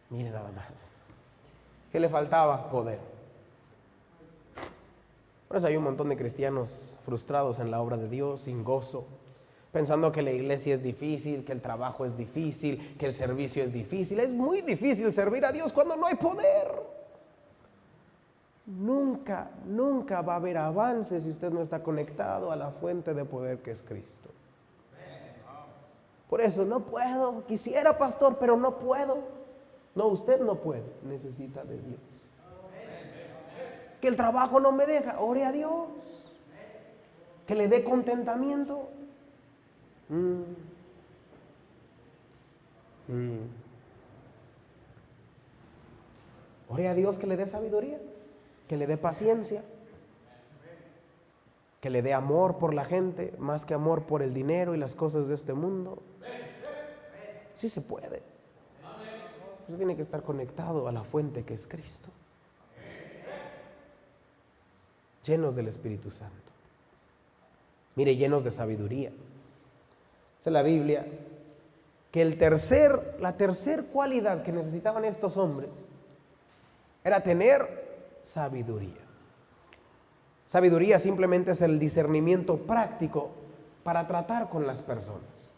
Mire nada más. ¿Qué le faltaba? Poder. Por eso hay un montón de cristianos frustrados en la obra de Dios, sin gozo, pensando que la iglesia es difícil, que el trabajo es difícil, que el servicio es difícil. Es muy difícil servir a Dios cuando no hay poder. Nunca va a haber avance si usted no está conectado a la fuente de poder que es Cristo. Por eso no puedo, quisiera, pastor, pero no puedo. No, usted no puede, necesita de Dios. Es que el trabajo no me deja, ore a Dios. Que le dé contentamiento. Ore a Dios que le dé sabiduría, que le dé paciencia, que le dé amor por la gente, más que amor por el dinero y las cosas de este mundo. Sí se puede. Usted tiene que estar conectado a la fuente que es Cristo. Llenos del Espíritu Santo. Mire, llenos de sabiduría. Dice la Biblia que la tercer cualidad que necesitaban estos hombres era tener sabiduría. Sabiduría simplemente es el discernimiento práctico para tratar con las personas.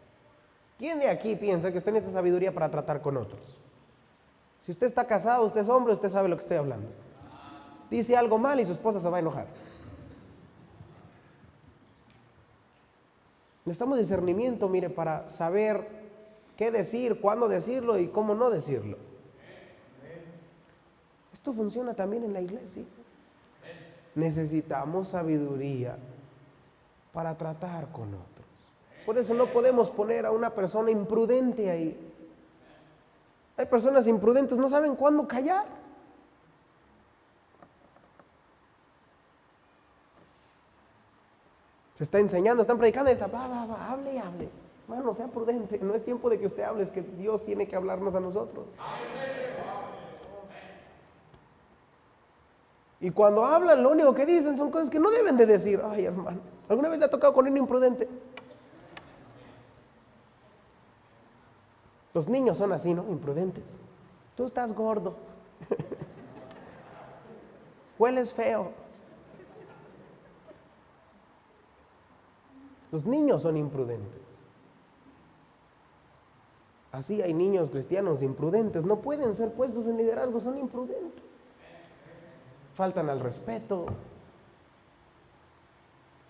¿Quién de aquí piensa que usted necesita sabiduría para tratar con otros? Si usted está casado, usted es hombre, usted sabe lo que estoy hablando. Dice algo mal y su esposa se va a enojar. Necesitamos discernimiento, mire, para saber qué decir, cuándo decirlo y cómo no decirlo. Esto funciona también en la iglesia. Necesitamos sabiduría para tratar con otros. Por eso no podemos poner a una persona imprudente ahí. Hay personas imprudentes, no saben cuándo callar. Se está enseñando, están predicando y está, hable. Hermano, sea prudente. No es tiempo de que usted hable, es que Dios tiene que hablarnos a nosotros. Y cuando hablan, lo único que dicen son cosas que no deben de decir. Ay, hermano, ¿alguna vez le ha tocado con un imprudente? Los niños son así, ¿no? Imprudentes. Tú estás gordo. Hueles feo. Los niños son imprudentes. Así hay niños cristianos imprudentes. No pueden ser puestos en liderazgo, son imprudentes. Faltan al respeto.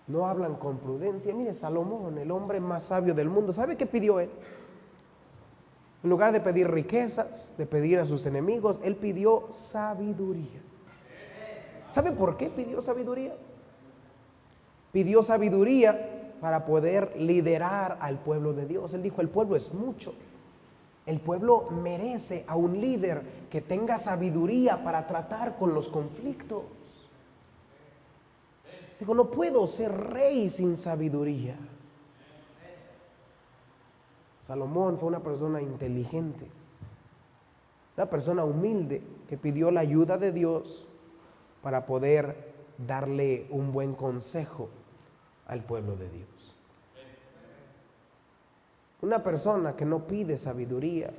No hablan con prudencia. Mire, Salomón, el hombre más sabio del mundo, ¿sabe qué pidió él? En lugar de pedir riquezas, de pedir a sus enemigos, él pidió sabiduría. ¿Sabe por qué pidió sabiduría? Pidió sabiduría para poder liderar al pueblo de Dios. Él dijo, el pueblo es mucho. El pueblo merece a un líder que tenga sabiduría para tratar con los conflictos. Digo, no puedo ser rey sin sabiduría. Salomón fue una persona inteligente, una persona humilde que pidió la ayuda de Dios para poder darle un buen consejo al pueblo de Dios. Una persona que no pide sabiduría,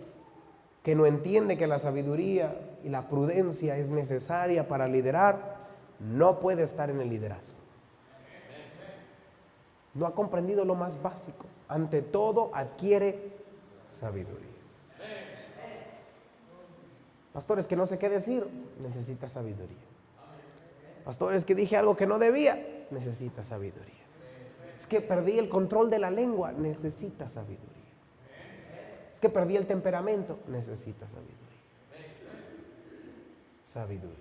que no entiende que la sabiduría y la prudencia es necesaria para liderar, no puede estar en el liderazgo. No ha comprendido lo más básico. Ante todo, adquiere sabiduría. Pastores, que no sé qué decir, necesita sabiduría. Pastores, que dije algo que no debía, necesita sabiduría. Es que perdí el control de la lengua, necesita sabiduría. Es que perdí el temperamento, necesita sabiduría. Sabiduría.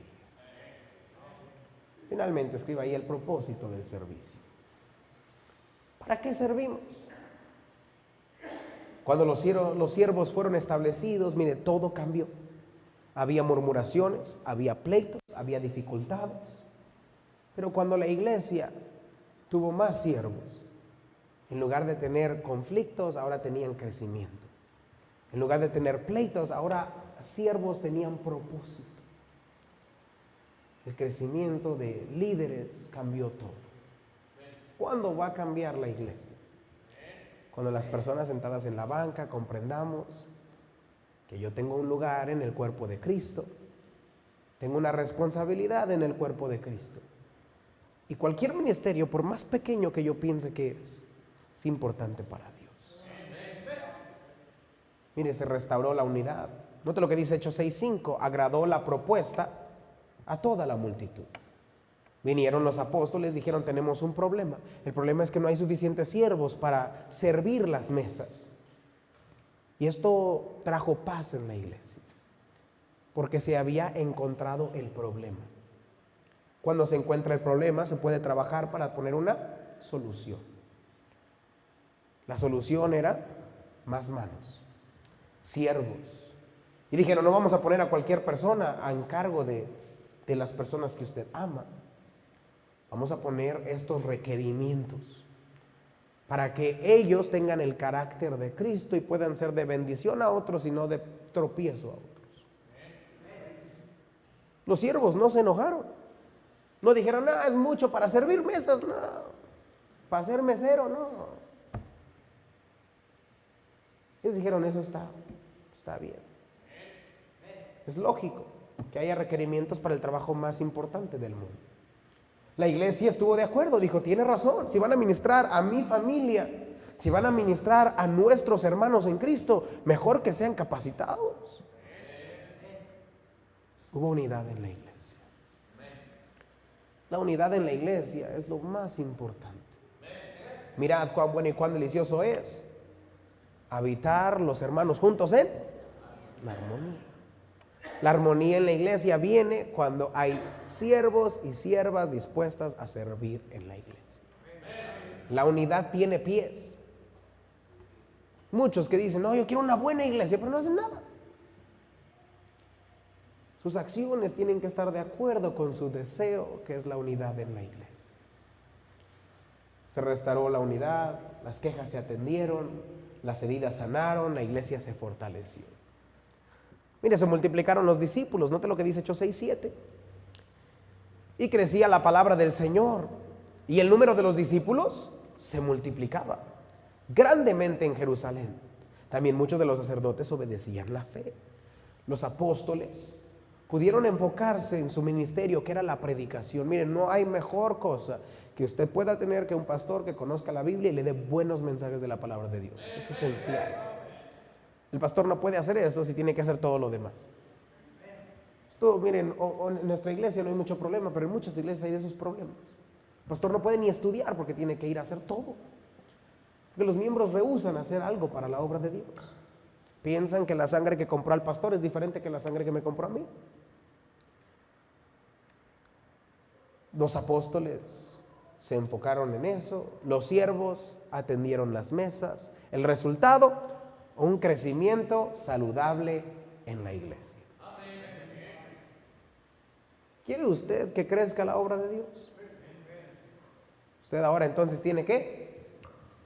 Finalmente, escriba ahí el propósito del servicio. ¿Para qué servimos? Cuando los siervos fueron establecidos, mire, todo cambió. Había murmuraciones, había pleitos, había dificultades. Pero cuando la iglesia tuvo más siervos, en lugar de tener conflictos, ahora tenían crecimiento. En lugar de tener pleitos, ahora siervos tenían propósito. El crecimiento de líderes cambió todo. ¿Cuándo va a cambiar la iglesia? Cuando las personas sentadas en la banca comprendamos que yo tengo un lugar en el cuerpo de Cristo, tengo una responsabilidad en el cuerpo de Cristo. Y cualquier ministerio, por más pequeño que yo piense que es importante para Dios. Mire, se restauró la unidad. Note lo que dice Hechos 6:5, agradó la propuesta a toda la multitud. Vinieron los apóstoles, dijeron, tenemos un problema. El problema es que no hay suficientes siervos para servir las mesas. Y esto trajo paz en la iglesia, porque se había encontrado el problema. Cuando se encuentra el problema, se puede trabajar para poner una solución. La solución era más manos, siervos. Y dijeron, no vamos a poner a cualquier persona a encargo de las personas que usted ama. Vamos a poner estos requerimientos para que ellos tengan el carácter de Cristo y puedan ser de bendición a otros y no de tropiezo a otros. Los siervos no se enojaron. No dijeron, no, es mucho para servir mesas, no. Para ser mesero, no. Ellos dijeron, eso está bien. Es lógico que haya requerimientos para el trabajo más importante del mundo. La iglesia estuvo de acuerdo, dijo, tiene razón, si van a ministrar a mi familia, si van a ministrar a nuestros hermanos en Cristo, mejor que sean capacitados. Hubo unidad en la iglesia. La unidad en la iglesia es lo más importante. Mirad cuán bueno y cuán delicioso es habitar los hermanos juntos en la armonía. La armonía en la iglesia viene cuando hay siervos y siervas dispuestas a servir en la iglesia. La unidad tiene pies. Muchos que dicen, no, yo quiero una buena iglesia, pero no hacen nada. Sus acciones tienen que estar de acuerdo con su deseo, que es la unidad en la iglesia. Se restauró la unidad, las quejas se atendieron, las heridas sanaron, la iglesia se fortaleció. Mire, se multiplicaron los discípulos, note lo que dice Hechos 6:7. Y crecía la palabra del Señor, y el número de los discípulos se multiplicaba grandemente en Jerusalén. También muchos de los sacerdotes obedecían la fe. los apóstoles, pudieron enfocarse en su ministerio, que era la predicación. Miren, no hay mejor cosa que usted pueda tener que un pastor que conozca la Biblia y le dé buenos mensajes de la palabra de Dios. Es esencial. El pastor no puede hacer eso si tiene que hacer todo lo demás. Esto, miren, en nuestra iglesia no hay mucho problema, pero en muchas iglesias hay de esos problemas. El pastor no puede ni estudiar porque tiene que ir a hacer todo. Porque los miembros rehúsan hacer algo para la obra de Dios. Piensan que la sangre que compró al pastor es diferente que la sangre que me compró a mí. Los apóstoles se enfocaron en eso, los siervos atendieron las mesas. El resultado, un crecimiento saludable en la iglesia. ¿Quiere usted que crezca la obra de Dios? Usted ahora entonces tiene que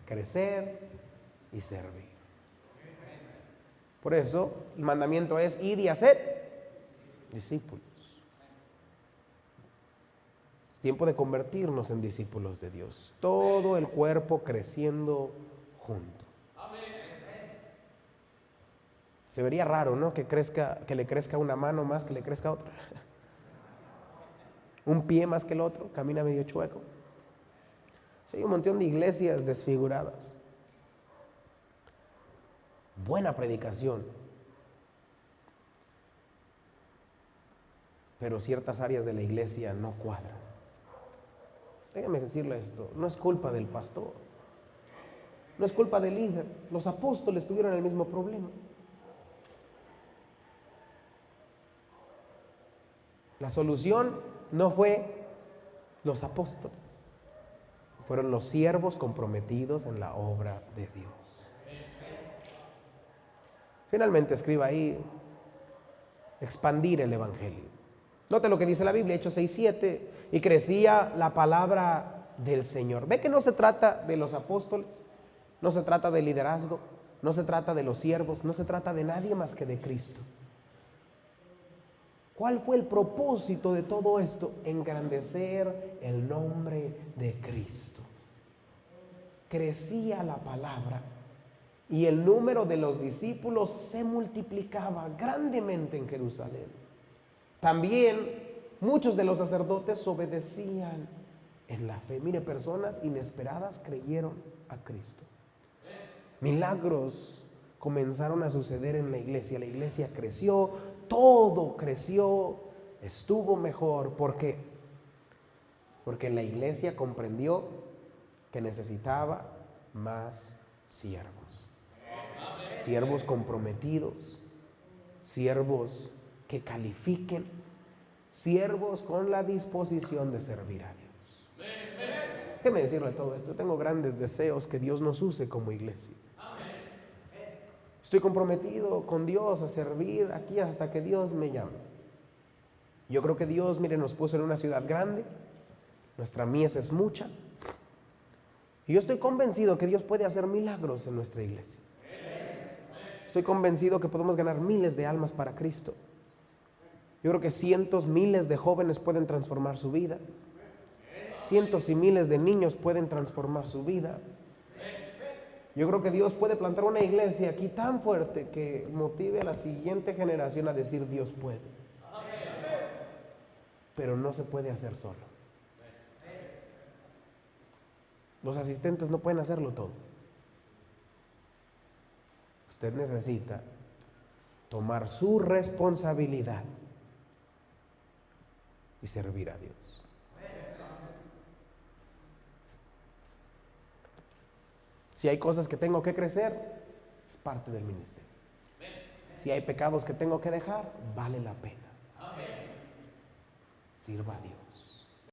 crecer y servir. Por eso el mandamiento es ir y hacer discípulos. Es tiempo de convertirnos en discípulos de Dios. Todo el cuerpo creciendo junto. Se vería raro, ¿no? Que le crezca una mano más que le crezca otra. Un pie más que el otro, camina medio chueco. Sí, hay un montón de iglesias desfiguradas. Buena predicación, pero ciertas áreas de la iglesia no cuadran. Déjame decirle esto, no es culpa del pastor, no es culpa del líder. Los apóstoles tuvieron el mismo problema. La solución no fue los apóstoles, fueron los siervos comprometidos en la obra de Dios. Finalmente escriba ahí, expandir el evangelio. Note lo que dice la Biblia, Hechos 6:7, y crecía la palabra del Señor. ¿Ve que no se trata de los apóstoles? No se trata de liderazgo, no se trata de los siervos, no se trata de nadie más que de Cristo. ¿Cuál fue el propósito de todo esto? Engrandecer el nombre de Cristo. Crecía la palabra y el número de los discípulos se multiplicaba grandemente en Jerusalén. También muchos de los sacerdotes obedecían en la fe. Mire, personas inesperadas creyeron a Cristo. Milagros comenzaron a suceder en la iglesia creció, todo creció, estuvo mejor. ¿Por qué? Porque la iglesia comprendió que necesitaba más siervos. Siervos comprometidos, siervos que califiquen, siervos con la disposición de servir a Dios. Déjeme decirle todo esto, tengo grandes deseos que Dios nos use como iglesia. Estoy comprometido con Dios a servir aquí hasta que Dios me llame. Yo creo que Dios, mire, nos puso en una ciudad grande, nuestra mies es mucha, y yo estoy convencido que Dios puede hacer milagros en nuestra iglesia. Estoy convencido que podemos ganar miles de almas para Cristo. Yo creo que cientos, miles de jóvenes pueden transformar su vida. Cientos y miles de niños pueden transformar su vida. Yo creo que Dios puede plantar una iglesia aquí tan fuerte que motive a la siguiente generación a decir Dios puede. Pero no se puede hacer solo. Los asistentes no pueden hacerlo todo. Usted necesita tomar su responsabilidad y servir a Dios. Si hay cosas que tengo que crecer, es parte del ministerio. Si hay pecados que tengo que dejar, vale la pena. Sirva a Dios.